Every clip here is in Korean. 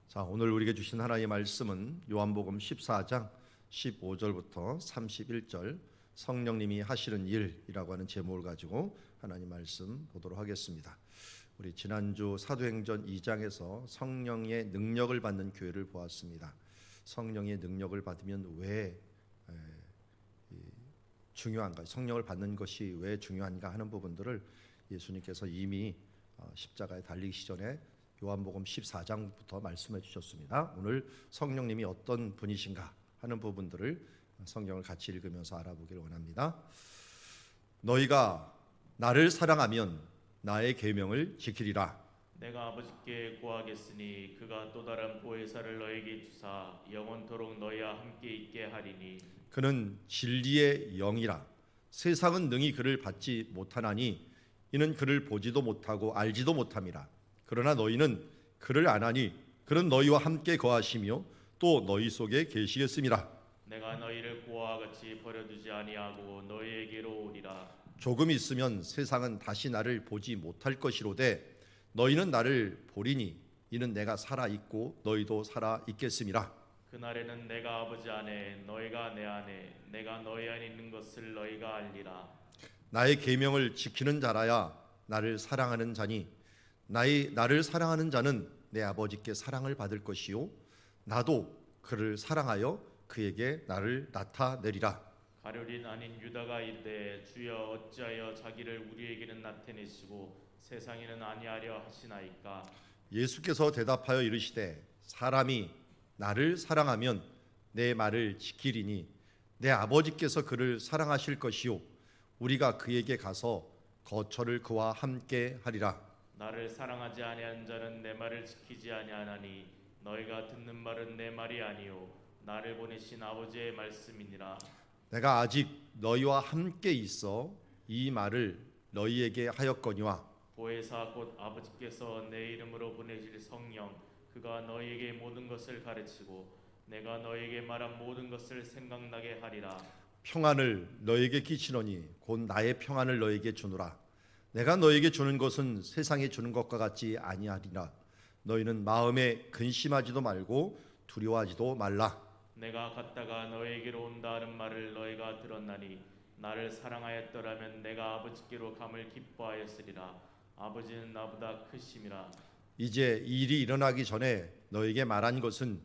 자, 오늘 우리에게 주신 하나님의 말씀은 요한복음 14장 15절부터 31절 성령님이 하시는 일이라고 하는 제목을 가지고 하나님 말씀 보도록 하겠습니다. 우리 지난주 사도행전 2장에서 성령의 능력을 받는 교회를 보았습니다. 성령의 능력을 받으면 왜 중요한가, 성령을 받는 것이 왜 중요한가 하는 부분들을 예수님께서 이미 십자가에 달리기 전에 요한복음 14장부터 말씀해 주셨습니다. 오늘 성령님이 어떤 분이신가 하는 부분들을 성경을 같이 읽으면서 알아보기를 원합니다. 너희가 나를 사랑하면 나의 계명을 지키리라. 내가 아버지께 구하겠으니 그가 또 다른 보혜사를 너에게 주사 영원토록 너희와 함께 있게 하리니 그는 진리의 영이라. 세상은 능히 그를 받지 못하나니 이는 그를 보지도 못하고 알지도 못함이라. 그러나 너희는 그를 아나니 그는 너희와 함께 거하시며 또 너희 속에 계시겠음이라. 내가 너희를 고아와 같이 버려두지 아니하고 너희에게로 오리라. 조금 있으면 세상은 다시 나를 보지 못할 것이로되 너희는 나를 보리니 이는 내가 살아 있고 너희도 살아 있겠음이라. 그날에는 내가 아버지 안에 너희가 내 안에 내가 너희 안에 있는 것을 너희가 알리라. 나의 계명을 지키는 자라야 나를 사랑하는 자니 나를 사랑하는 자는 내 아버지께 사랑을 받을 것이요 나도 그를 사랑하여 그에게 나를 나타내리라. 가룟인 아닌 유다가 이르되 주여 어찌하여 자기를 우리에게는 나타내시고 세상에는 아니하려 하시나이까. 예수께서 대답하여 이르시되 사람이 나를 사랑하면 내 말을 지키리니 내 아버지께서 그를 사랑하실 것이요 우리가 그에게 가서 거처를 그와 함께 하리라. 나를 사랑하지 아니한 자는 내 말을 지키지 아니하나니 너희가 듣는 말은 내 말이 아니요 나를 보내신 아버지의 말씀이니라. 내가 아직 너희와 함께 있어 이 말을 너희에게 하였거니와 보혜사 곧 아버지께서 내 이름으로 보내실 성령 그가 너희에게 모든 것을 가르치고 내가 너희에게 말한 모든 것을 생각나게 하리라. 평안을 너희에게 끼치노니 곧 나의 평안을 너희에게 주노라. 내가 너희에게 주는 것은 세상에 주는 것과 같지 아니하리라. 너희는 마음에 근심하지도 말고 두려워하지도 말라. 내가 갔다가 너희에게로 온다 하는 말을 너희가 들었나니 나를 사랑하였더라면 내가 아버지께로 감을 기뻐하였으리라. 아버지는 나보다 크심이라. 이제 일이 일어나기 전에 너희에게 말한 것은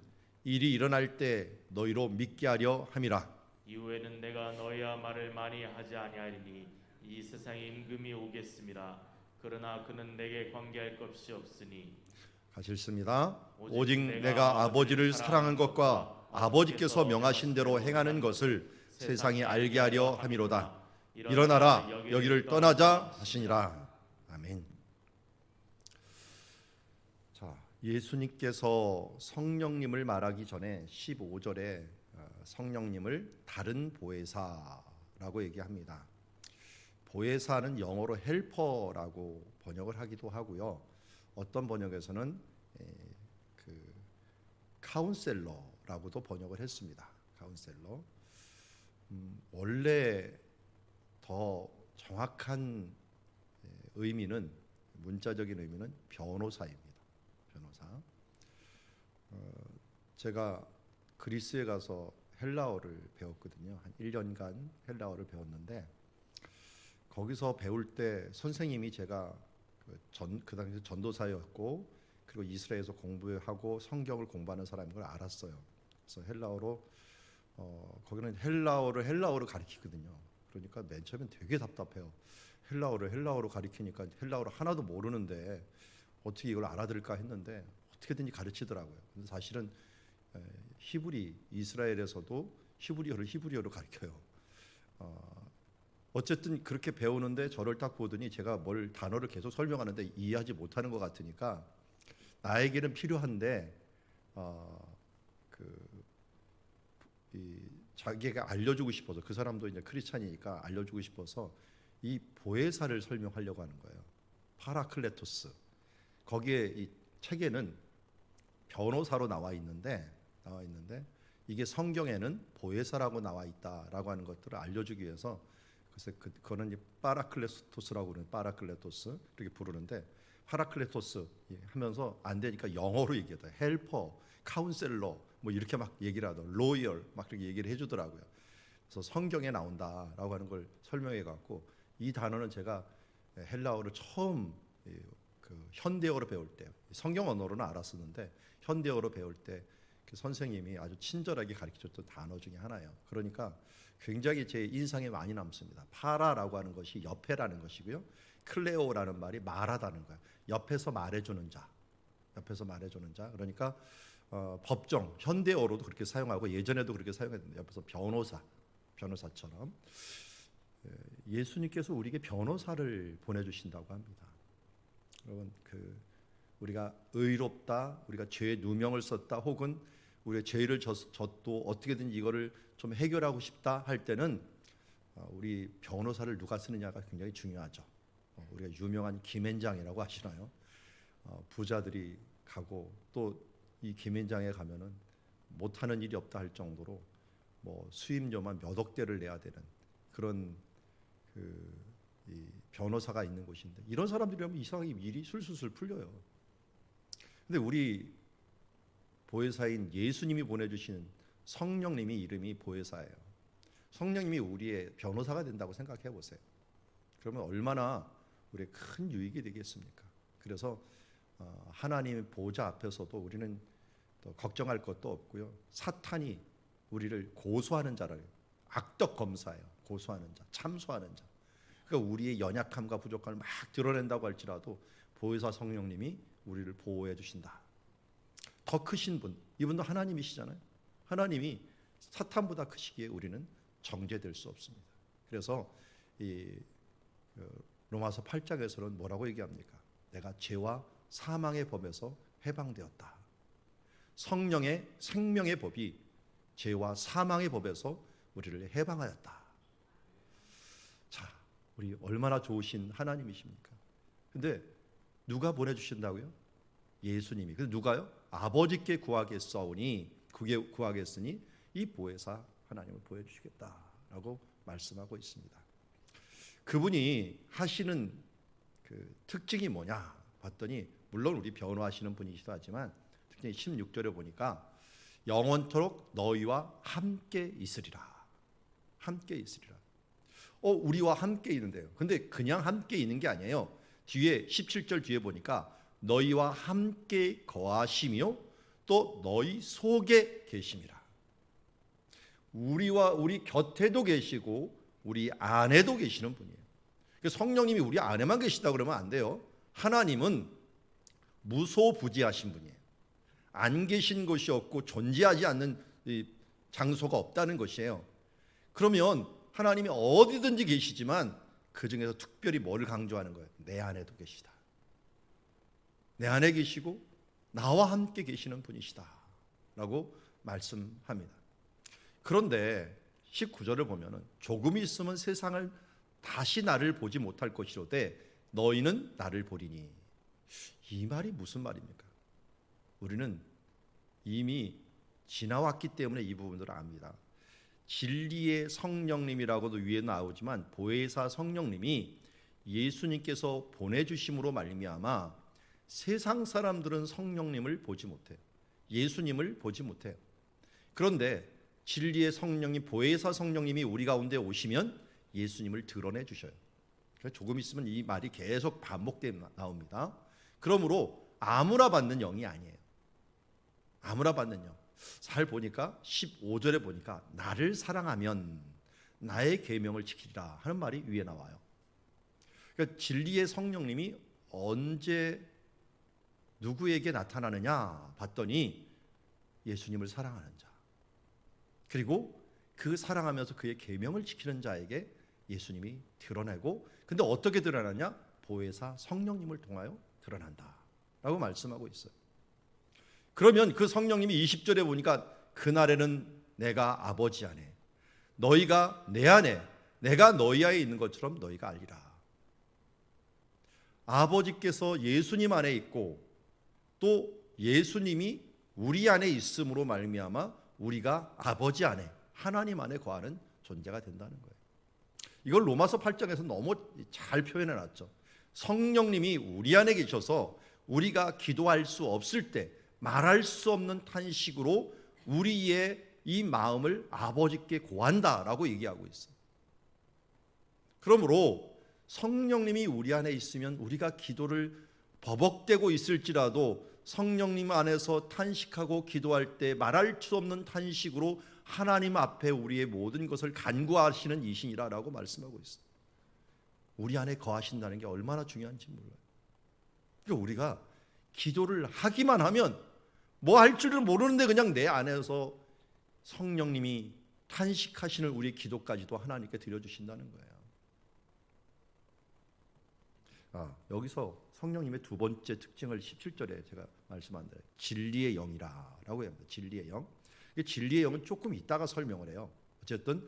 일이 일어날 때 너희로 믿게 하려 함이라. 이후에는 내가 너희와 말을 많이 하지 아니하리니 이 세상에 임금이 오겠습니다. 그러나 그는 내게 관계할 것이 없으니 같이 읽습니다. 오직 내가 아버지를 사랑한 것과 아버지께서 명하신 대로 행하는 것을 세상이 알게 하려 함이로다. 일어나라 여기를 떠나자 하시니라. 아멘. 자, 예수님께서 성령님을 말하기 전에 15절에 성령님을 다른 보혜사라고 얘기합니다. 보혜사는 영어로 헬퍼라고 번역을 하기도 하고요. 어떤 번역에서는 그 카운셀러라고도 번역을 했습니다. 카운셀러. 원래 더 정확한 의미는 문자적인 의미는 변호사입니다. 변호사. 제가 그리스에 가서 헬라어를 배웠거든요. 한 1년간 헬라어를 배웠는데 거기서 배울 때 선생님이 제가 그 당시 전도사였고 그리고 이스라엘에서 공부하고 성경을 공부하는 사람인 걸 알았어요. 그래서 헬라어로 거기는 헬라어로 가르치거든요. 그러니까 맨 처음엔 되게 답답해요. 헬라어로 가르치니까 헬라어를 하나도 모르는데 어떻게 이걸 알아들을까 했는데 어떻게든지 가르치더라고요. 근데 사실은 히브리 이스라엘에서도 히브리어로 가르쳐요. 어쨌든 그렇게 배우는데 저를 딱 보더니 제가 뭘 단어를 계속 설명하는데 이해하지 못하는 것 같으니까 나에게는 필요한데 자기가 알려주고 싶어서 그 사람도 이제 크리스찬이니까 알려주고 싶어서 이 보혜사를 설명하려고 하는 거예요. 파라클레토스. 거기에 이 책에는 변호사로 나와 있는데 이게 성경에는 보혜사라고 나와 있다라고 하는 것들을 알려주기 위해서 그래서 그거는 파라클레토스라고 그러는 파라클레토스 이렇게 부르는데 파라클레토스 하면서 안 되니까 영어로 얘기하다. 헬퍼, 카운셀러 뭐 이렇게 막 얘기를 하더. 로이얼 막 그렇게 얘기를 해주더라고요. 그래서 성경에 나온다라고 하는 걸 설명해 갖고 이 단어는 제가 헬라어를 처음 그 현대어로 배울 때 성경 언어로는 알았었는데 현대어로 배울 때 그 선생님이 아주 친절하게 가르쳐줬던 단어 중에 하나예요. 그러니까 굉장히 제 인상에 많이 남습니다. 파라라고 하는 것이 옆에라는 것이고요. 클레오라는 말이 말하다는 거예요. 옆에서 말해주는 자, 옆에서 말해주는 자. 그러니까 법정, 현대어로도 그렇게 사용하고 예전에도 그렇게 사용했는데 옆에서 변호사처럼 예수님께서 우리에게 변호사를 보내주신다고 합니다. 여러분 우리가 의롭다, 우리가 죄의 누명을 썼다, 혹은 우리의 죄를 졌도 어떻게든 이거를 좀 해결하고 싶다 할 때는 우리 변호사를 누가 쓰느냐가 굉장히 중요하죠. 우리가 유명한 김앤장이라고 하시나요? 부자들이 가고 또 이 김앤장에 가면은 못하는 일이 없다 할 정도로 뭐 수임료만 몇 억대를 내야 되는 그런 이 변호사가 있는 곳인데 이런 사람들이라면 이상하게 일이 술술술 풀려요. 근데 우리 보혜사인 예수님이 보내주신 성령님이 이름이 보혜사예요. 성령님이 우리의 변호사가 된다고 생각해 보세요. 그러면 얼마나 우리의 큰 유익이 되겠습니까? 그래서 하나님의 보좌 앞에서도 우리는 또 걱정할 것도 없고요. 사탄이 우리를 고소하는 자를 악덕 검사예요. 고소하는 자, 참소하는 자. 그러니까 우리의 연약함과 부족함을 막 드러낸다고 할지라도 보혜사 성령님이 우리를 보호해 주신다. 더 크신 분, 이분도 하나님이시잖아요. 하나님이 사탄보다 크시기에 우리는 정죄될 수 없습니다. 그래서 이 로마서 8장에서는 뭐라고 얘기합니까? 내가 죄와 사망의 법에서 해방되었다. 성령의 생명의 법이 죄와 사망의 법에서 우리를 해방하였다. 자, 우리 얼마나 좋으신 하나님이십니까? 근데 누가 보내주신다고요? 예수님이. 근데 누가요? 아버지께 구하겠사오니 그게 구하겠으니 이 보혜사 하나님을 보여주시겠다라고 말씀하고 있습니다. 그분이 하시는 그 특징이 뭐냐 봤더니 물론 우리 변호하시는 분이시도 하지만 특히 16절에 보니까 영원토록 너희와 함께 있으리라. 함께 있으리라. 우리와 함께 있는데요. 근데 그냥 함께 있는 게 아니에요. 뒤에 17절 뒤에 보니까 너희와 함께 거하시며 또 너희 속에 계심이라. 우리 곁에도 계시고 우리 안에도 계시는 분이에요. 성령님이 우리 안에만 계시다 그러면 안 돼요. 하나님은 무소부지하신 분이에요. 안 계신 것이 없고 존재하지 않는 장소가 없다는 것이에요. 그러면 하나님이 어디든지 계시지만 그 중에서 특별히 뭐를 강조하는 거예요? 내 안에도 계시다. 내 안에 계시고 나와 함께 계시는 분이시다 라고 말씀합니다. 그런데 19절을 보면은 조금 있으면 세상을 다시 나를 보지 못할 것이로되 너희는 나를 보리니. 이 말이 무슨 말입니까? 우리는 이미 지나왔기 때문에 이 부분들을 압니다. 진리의 성령님이라고도 위에 나오지만 보혜사 성령님이 예수님께서 보내주심으로 말미암아 세상 사람들은 성령님을 보지 못해요. 예수님을 보지 못해요. 그런데 진리의 성령님, 보혜사 성령님이 우리 가운데 오시면 예수님을 드러내 주셔요. 조금 있으면 이 말이 계속 반복돼 나옵니다. 그러므로 아무나 받는 영이 아니에요. 아무나 받는 영. 잘 보니까 15절에 보니까 나를 사랑하면 나의 계명을 지키리라 하는 말이 위에 나와요. 그러니까 진리의 성령님이 언제 누구에게 나타나느냐 봤더니 예수님을 사랑하는 자, 그리고 그 사랑하면서 그의 계명을 지키는 자에게 예수님이 드러내고, 근데 어떻게 드러나냐? 보혜사 성령님을 통하여 드러난다 라고 말씀하고 있어요. 그러면 그 성령님이 20절에 보니까 그날에는 내가 아버지 안에 너희가 내 안에 내가 너희 안에 있는 것처럼 너희가 알리라. 아버지께서 예수님 안에 있고 또 예수님이 우리 안에 있음으로 말미암아 우리가 아버지 안에 하나님 안에 거하는 존재가 된다는 거예요. 이걸 로마서 8장에서 너무 잘 표현해 놨죠. 성령님이 우리 안에 계셔서 우리가 기도할 수 없을 때 말할 수 없는 탄식으로 우리의 이 마음을 아버지께 고한다라고 얘기하고 있어요. 그러므로 성령님이 우리 안에 있으면 우리가 기도를 버벅대고 있을지라도 성령님 안에서 탄식하고 기도할 때 말할 수 없는 탄식으로 하나님 앞에 우리의 모든 것을 간구하시는 이신이라고 말씀하고 있어요. 우리 안에 거하신다는 게 얼마나 중요한지 몰라요. 그러니까 우리가 기도를 하기만 하면 뭐 할 줄을 모르는데 그냥 내 안에서 성령님이 탄식하시는 우리의 기도까지도 하나님께 드려주신다는 거예요. 여기서 성령님의 두 번째 특징을 17절에 제가 말씀한 대로 진리의 영이라고 합니다. 진리의 영. 진리의 영은 조금 이따가 설명을 해요. 어쨌든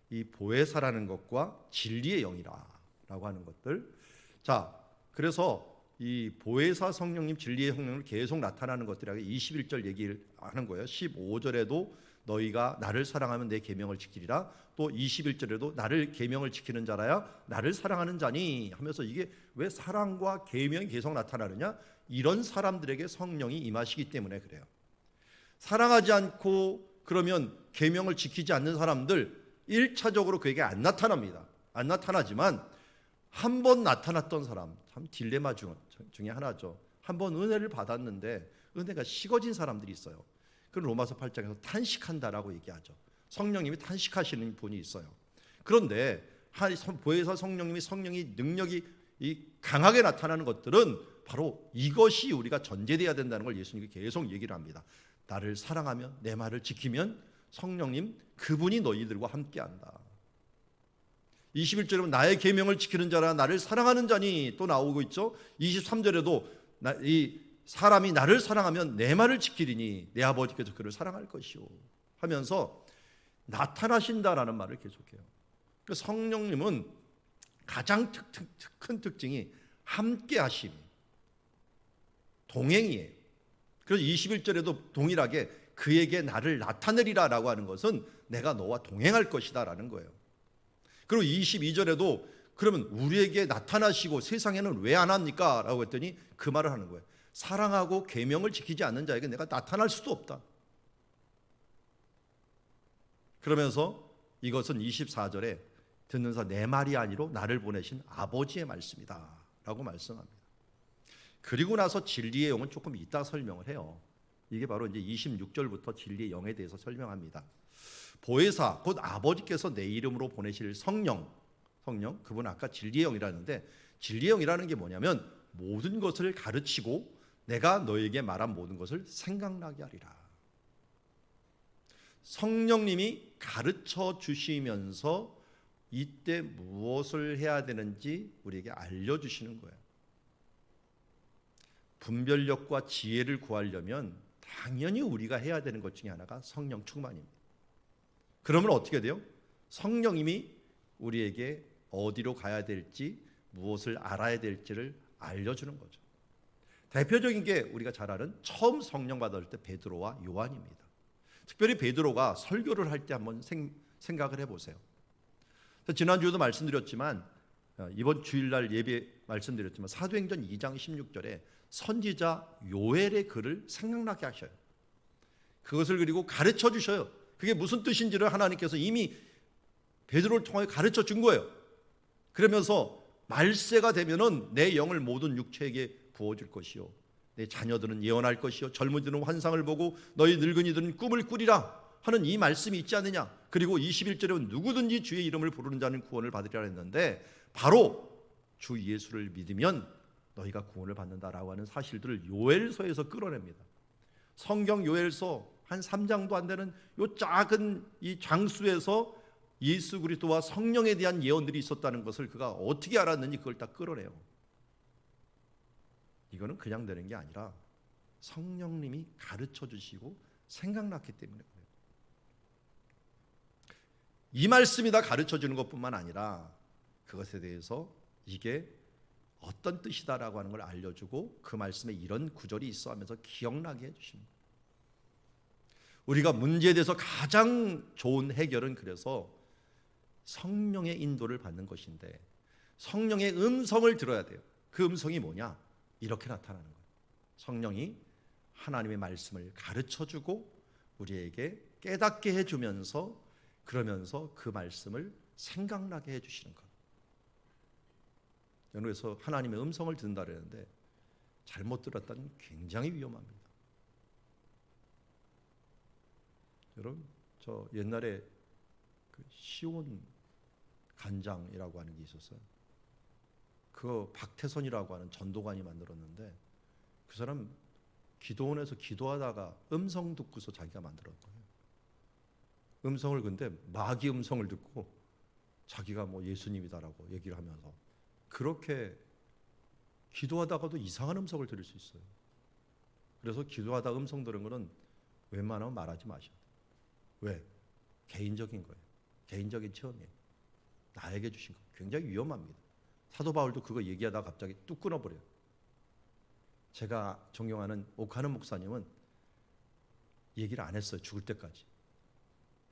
이 보혜사라는 것과 진리의 영이라고 하는 것들. 자, 그래서 이 보혜사 성령님, 진리의 성령을 계속 나타나는 것들하고 21절 얘기를 하는 거예요. 15절에도 너희가 나를 사랑하면 내 계명을 지키리라. 또 21절에도 나를 계명을 지키는 자라야 나를 사랑하는 자니 하면서 이게 왜 사랑과 계명이 계속 나타나느냐? 이런 사람들에게 성령이 임하시기 때문에 그래요. 사랑하지 않고 그러면 계명을 지키지 않는 사람들 1차적으로 그에게 안 나타납니다. 안 나타나지만 한 번 나타났던 사람, 참 딜레마 중에 하나죠. 한 번 은혜를 받았는데 은혜가 식어진 사람들이 있어요. 그건 로마서 8장에서 탄식한다라고 얘기하죠. 성령님이 탄식하시는 분이 있어요. 그런데 보혜사 성령님이 성령이 능력이 강하게 나타나는 것들은 바로 이것이 우리가 전제돼야 된다는 걸 예수님이 계속 얘기를 합니다. 나를 사랑하면 내 말을 지키면 성령님 그분이 너희들과 함께한다. 21절에 보면 나의 계명을 지키는 자라 나를 사랑하는 자니 또 나오고 있죠. 23절에도 이 사람이 나를 사랑하면 내 말을 지키리니 내 아버지께서 그를 사랑할 것이요 하면서 나타나신다라는 말을 계속해요. 성령님은 가장 큰 특징이 함께하심, 동행이에요. 그래서 21절에도 동일하게 그에게 나를 나타내리라라고 하는 것은 내가 너와 동행할 것이다라는 거예요. 그리고 22절에도 그러면 우리에게 나타나시고 세상에는 왜 안 합니까? 라고 했더니 그 말을 하는 거예요. 사랑하고 계명을 지키지 않는 자에게 내가 나타날 수도 없다. 그러면서 이것은 24절에 듣는 자 내 말이 아니로 나를 보내신 아버지의 말씀이다 라고 말씀합니다. 그리고 나서 진리의 영은 조금 이따 설명을 해요. 이게 바로 이제 26절부터 진리의 영에 대해서 설명합니다. 보혜사 곧 아버지께서 내 이름으로 보내실 성령 그분 아까 진리의 영이라는데 진리의 영이라는 게 뭐냐면 모든 것을 가르치고 내가 너에게 말한 모든 것을 생각나게 하리라. 성령님이 가르쳐 주시면서 이때 무엇을 해야 되는지 우리에게 알려주시는 거예요. 분별력과 지혜를 구하려면 당연히 우리가 해야 되는 것 중에 하나가 성령 충만입니다. 그러면 어떻게 돼요? 성령님이 우리에게 어디로 가야 될지 무엇을 알아야 될지를 알려주는 거죠. 대표적인 게 우리가 잘 아는 처음 성령 받을 때 베드로와 요한입니다. 특별히 베드로가 설교를 할 때 한번 생각을 해보세요. 지난주에도 말씀드렸지만 이번 주일날 예배 말씀드렸지만 사도행전 2장 16절에 선지자 요엘의 글을 생각나게 하셔요. 그것을 그리고 가르쳐 주셔요. 그게 무슨 뜻인지를 하나님께서 이미 베드로를 통해 가르쳐 준 거예요. 그러면서 말세가 되면은 내 영을 모든 육체에게 부어줄 것이요 내 자녀들은 예언할 것이요 젊은이들은 환상을 보고 너희 늙은이들은 꿈을 꾸리라 하는 이 말씀이 있지 않느냐. 그리고 21절에 누구든지 주의 이름을 부르는 자는 구원을 받으리라 했는데 바로 주 예수를 믿으면 너희가 구원을 받는다라고 하는 사실들을 요엘서에서 끌어냅니다. 성경 요엘서 한 3장도 안 되는 요 작은 이 장수에서 예수 그리스도와 성령에 대한 예언들이 있었다는 것을 그가 어떻게 알았는지 그걸 다 끌어내요. 이거는 그냥 되는 게 아니라 성령님이 가르쳐 주시고 생각났기 때문에 그래요. 이 말씀이 다 가르쳐 주는 것뿐만 아니라 그것에 대해서 이게 어떤 뜻이다라고 하는 걸 알려주고 그 말씀에 이런 구절이 있어 하면서 기억나게 해주십니다. 우리가 문제에 대해서 가장 좋은 해결은 그래서 성령의 인도를 받는 것인데 성령의 음성을 들어야 돼요. 그 음성이 뭐냐? 이렇게 나타나는 거예요. 성령이 하나님의 말씀을 가르쳐주고 우리에게 깨닫게 해주면서 그러면서 그 말씀을 생각나게 해주시는 것. 그래서 하나님의 음성을 듣는다 그러는데 잘못 들었다는 굉장히 위험합니다. 여러분, 저 옛날에 그 시온 간장이라고 하는 게 있었어요. 그 박태선이라고 하는 전도관이 만들었는데 그 사람 기도원에서 기도하다가 음성 듣고서 자기가 만들었 거예요. 음성을 근데 마귀 음성을 듣고 자기가 뭐 예수님이다라고 얘기를 하면서 그렇게 기도하다가도 이상한 음성을 들을 수 있어요. 그래서 기도하다 음성 들은 거는 웬만하면 말하지 마셔야 돼요. 왜? 개인적인 거예요. 개인적인 체험이에요. 나에게 주신 거. 굉장히 위험합니다. 사도 바울도 그거 얘기하다가 갑자기 뚝 끊어버려요. 제가 존경하는 오카는 목사님은 얘기를 안 했어요. 죽을 때까지.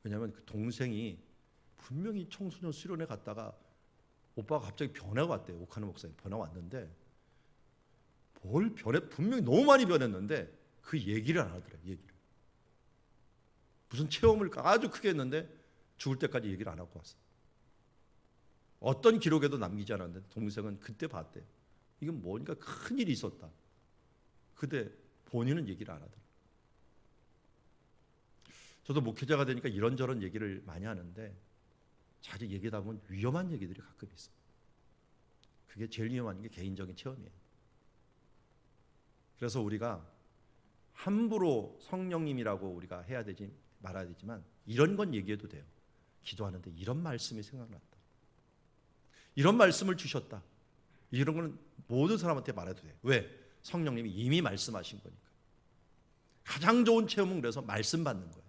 왜냐하면 그 동생이 분명히 청소년 수련회 갔다가 오빠가 갑자기 변화가 왔대요. 오카는 목사님 변화 왔는데 뭘 변해? 분명히 너무 많이 변했는데 그 얘기를 안 하더래요. 얘기를. 무슨 체험을 아주 크게 했는데 죽을 때까지 얘기를 안 하고 왔어요. 어떤 기록에도 남기지 않았는데 동생은 그때 봤대요. 이건 뭔가 큰 일이 있었다. 근데 본인은 얘기를 안 하더라고요. 저도 목회자가 되니까 이런저런 얘기를 많이 하는데 자주 얘기하다 보면 위험한 얘기들이 가끔 있어요. 그게 제일 위험한 게 개인적인 체험이에요. 그래서 우리가 함부로 성령님이라고 우리가 해야 되지 말아야 되지만 이런 건 얘기해도 돼요. 기도하는데 이런 말씀이 생각났다. 이런 말씀을 주셨다. 이런 거는 모든 사람한테 말해도 돼요. 왜? 성령님이 이미 말씀하신 거니까. 가장 좋은 체험은 그래서 말씀 받는 거예요.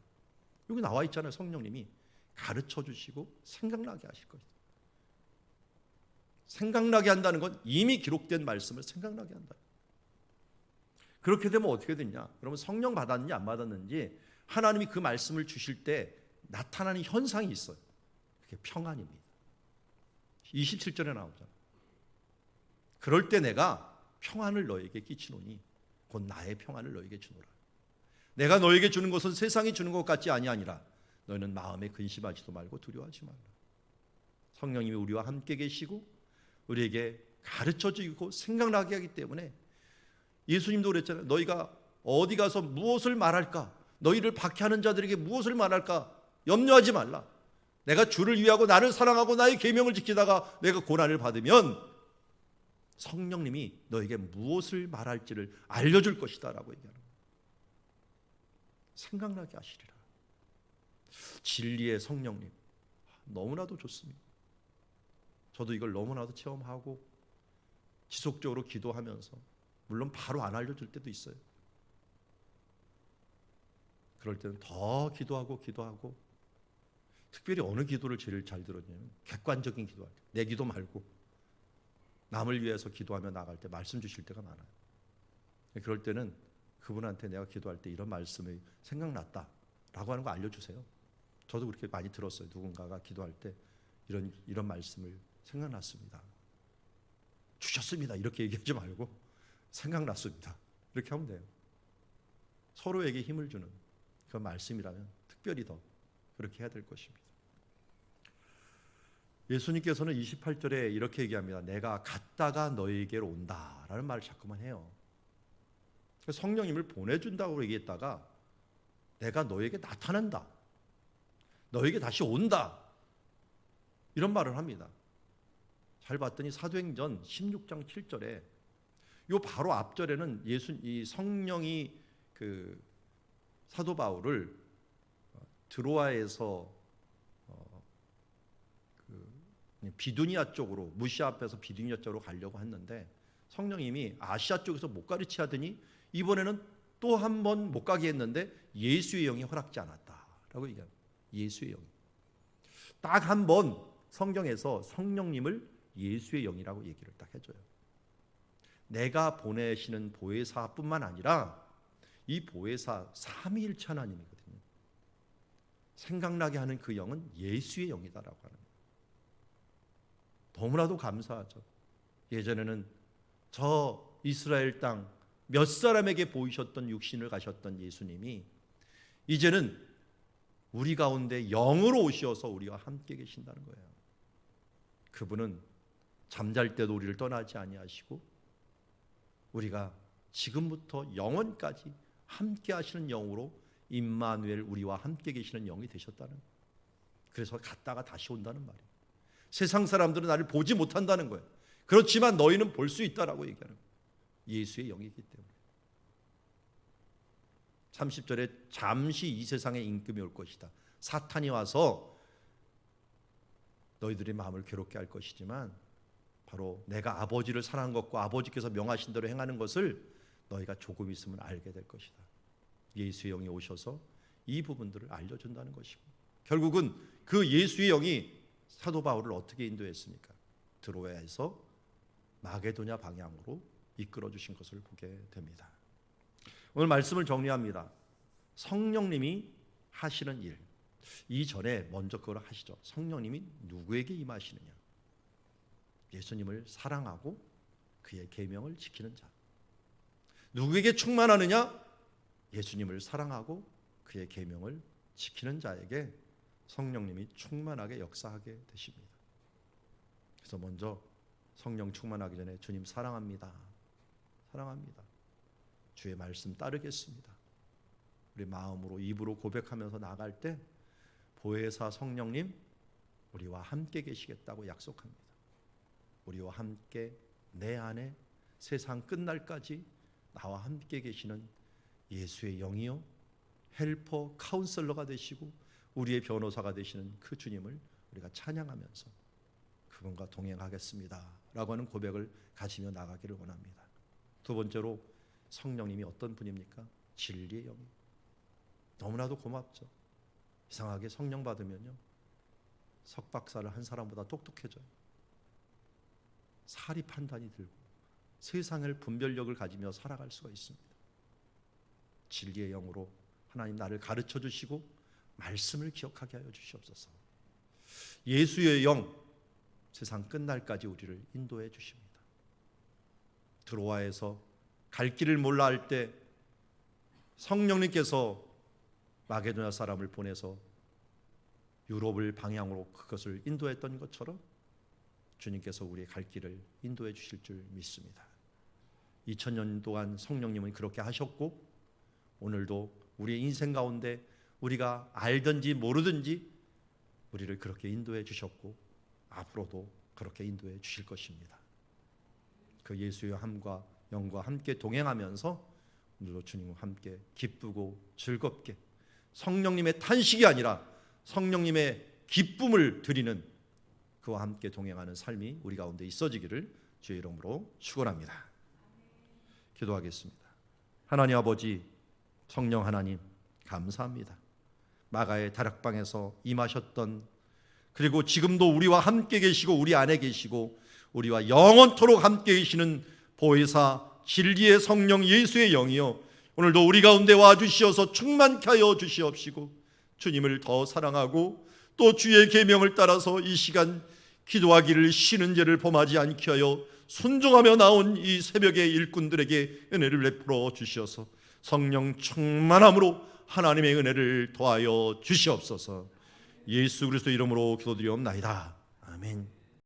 여기 나와 있잖아요. 성령님이 가르쳐 주시고 생각나게 하실 거예요. 생각나게 한다는 건 이미 기록된 말씀을 생각나게 한다. 그렇게 되면 어떻게 되냐? 여러분 성령 받았는지 안 받았는지 하나님이 그 말씀을 주실 때 나타나는 현상이 있어요. 그게 평안입니다. 27절에 나오잖아요. 그럴 때 내가 평안을 너에게 끼치노니 곧 나의 평안을 너에게 주노라. 내가 너에게 주는 것은 세상이 주는 것 같지 아니하니라. 너희는 마음에 근심하지도 말고 두려워하지 말라. 성령님이 우리와 함께 계시고 우리에게 가르쳐 주고 생각나게 하기 때문에 예수님도 그랬잖아요. 너희가 어디 가서 무엇을 말할까? 너희를 박해하는 자들에게 무엇을 말할까? 염려하지 말라. 내가 주를 위하고 나를 사랑하고 나의 계명을 지키다가 내가 고난을 받으면 성령님이 너에게 무엇을 말할지를 알려줄 것이다 라고 얘기하는 거예요. 생각나게 하시리라. 진리의 성령님 너무나도 좋습니다. 저도 이걸 너무나도 체험하고 지속적으로 기도하면서 물론 바로 안 알려줄 때도 있어요. 그럴 때는 더 기도하고 특별히 어느 기도를 제일 잘 들었냐면 객관적인 기도할 때, 내 기도 말고 남을 위해서 기도하며 나갈 때 말씀 주실 때가 많아요. 그럴 때는 그분한테 내가 기도할 때 이런 말씀이 생각났다라고 하는 거 알려주세요. 저도 그렇게 많이 들었어요. 누군가가 기도할 때 이런 말씀을 생각났습니다. 주셨습니다. 이렇게 얘기하지 말고 생각났습니다. 이렇게 하면 돼요. 서로에게 힘을 주는 그 말씀이라면 특별히 더 그렇게 해야 될 것입니다. 예수님께서는 28절에 이렇게 얘기합니다. 내가 갔다가 너희에게로 온다라는 말을 자꾸만 해요. 성령님을 보내준다고 얘기했다가 내가 너에게 나타난다. 너에게 다시 온다. 이런 말을 합니다. 잘 봤더니 사도행전 16장 7절에 요 바로 앞절에는 이 성령이 그 사도 바울을 드로아에서 비두니아 쪽으로 무시아 앞에서 비두니아 쪽으로 가려고 했는데 성령님이 아시아 쪽에서 못 가르치 하더니 이번에는 또 한 번 못 가게 했는데 예수의 영이 허락지 않았다라고 얘기합니다. 예수의 영이 딱 한 번 성경에서 성령님을 예수의 영이라고 얘기를 딱 해줘요. 내가 보내시는 보혜사뿐만 아니라 이 보혜사 삼위일체 하나님이거든요. 생각나게 하는 그 영은 예수의 영이다라고 하는 거예요. 너무나도 감사하죠. 예전에는 저 이스라엘 땅 몇 사람에게 보이셨던 육신을 가셨던 예수님이 이제는 우리 가운데 영으로 오셔서 우리와 함께 계신다는 거예요. 그분은 잠잘 때도 우리를 떠나지 아니하시고 우리가 지금부터 영원까지 함께 하시는 영으로 임마누엘, 우리와 함께 계시는 영이 되셨다는 거예요. 그래서 갔다가 다시 온다는 말이에요. 세상 사람들은 나를 보지 못한다는 거예요. 그렇지만 너희는 볼 수 있다라고 얘기하는 거예요. 예수의 영이기 때문에. 30절에 잠시 이 세상에 임금이 올 것이다. 사탄이 와서 너희들의 마음을 괴롭게 할 것이지만 바로 내가 아버지를 사랑한 것과 아버지께서 명하신 대로 행하는 것을 너희가 조금 있으면 알게 될 것이다. 예수의 영이 오셔서 이 부분들을 알려준다는 것이고, 결국은 그 예수의 영이 사도 바울을 어떻게 인도했습니까? 드로아에서 마게도냐 방향으로 이끌어 주신 것을 보게 됩니다. 오늘 말씀을 정리합니다. 성령님이 하시는 일, 이전에 먼저 그걸 하시죠. 성령님이 누구에게 임하시느냐? 예수님을 사랑하고 그의 계명을 지키는 자. 누구에게 충만하느냐? 예수님을 사랑하고 그의 계명을 지키는 자에게 성령님이 충만하게 역사하게 되십니다. 그래서 먼저 성령 충만하기 전에 주님 사랑합니다. 사랑합니다. 주의 말씀 따르겠습니다. 우리 마음으로 입으로 고백하면서 나갈 때 보혜사 성령님 우리와 함께 계시겠다고 약속합니다. 우리와 함께 내 안에 세상 끝날까지 나와 함께 계시는 예수의 영이요 헬퍼 카운셀러가 되시고 우리의 변호사가 되시는 그 주님을 우리가 찬양하면서 그분과 동행하겠습니다 라고 하는 고백을 가지며 나가기를 원합니다. 두 번째로 성령님이 어떤 분입니까? 진리의 영이. 너무나도 고맙죠. 이상하게 성령 받으면요 석박사를 한 사람보다 똑똑해져요. 사리 판단이 들고 세상을 분별력을 가지며 살아갈 수가 있습니다. 진리의 영으로 하나님 나를 가르쳐 주시고 말씀을 기억하게 하여 주시옵소서. 예수의 영 세상 끝날까지 우리를 인도해 주십니다. 드로아에서 갈 길을 몰라 할 때 성령님께서 마게도냐 사람을 보내서 유럽을 방향으로 그것을 인도했던 것처럼 주님께서 우리의 갈 길을 인도해 주실 줄 믿습니다. 2000년 동안 성령님은 그렇게 하셨고 오늘도 우리의 인생 가운데 우리가 알든지 모르든지 우리를 그렇게 인도해 주셨고 앞으로도 그렇게 인도해 주실 것입니다. 그 예수의 함과 영과 함께 동행하면서 오늘도 주님과 함께 기쁘고 즐겁게 성령님의 탄식이 아니라 성령님의 기쁨을 드리는 그와 함께 동행하는 삶이 우리 가운데 있어지기를 주의 이름으로 축원합니다. 기도하겠습니다. 하나님 아버지, 성령 하나님 감사합니다. 마가의 다락방에서 임하셨던, 그리고 지금도 우리와 함께 계시고 우리 안에 계시고 우리와 영원토록 함께 계시는 보혜사 진리의 성령 예수의 영이여, 오늘도 우리 가운데 와주시어서 충만케 하여 주시옵시고 주님을 더 사랑하고 또 주의 계명을 따라서 이 시간 기도하기를 쉬는 죄를 범하지 않게 하여 순종하며 나온 이 새벽의 일꾼들에게 은혜를 베풀어 주시어서 성령 충만함으로 하나님의 은혜를 더하여 주시옵소서. 예수 그리스도 이름으로 기도드리옵나이다. 아멘.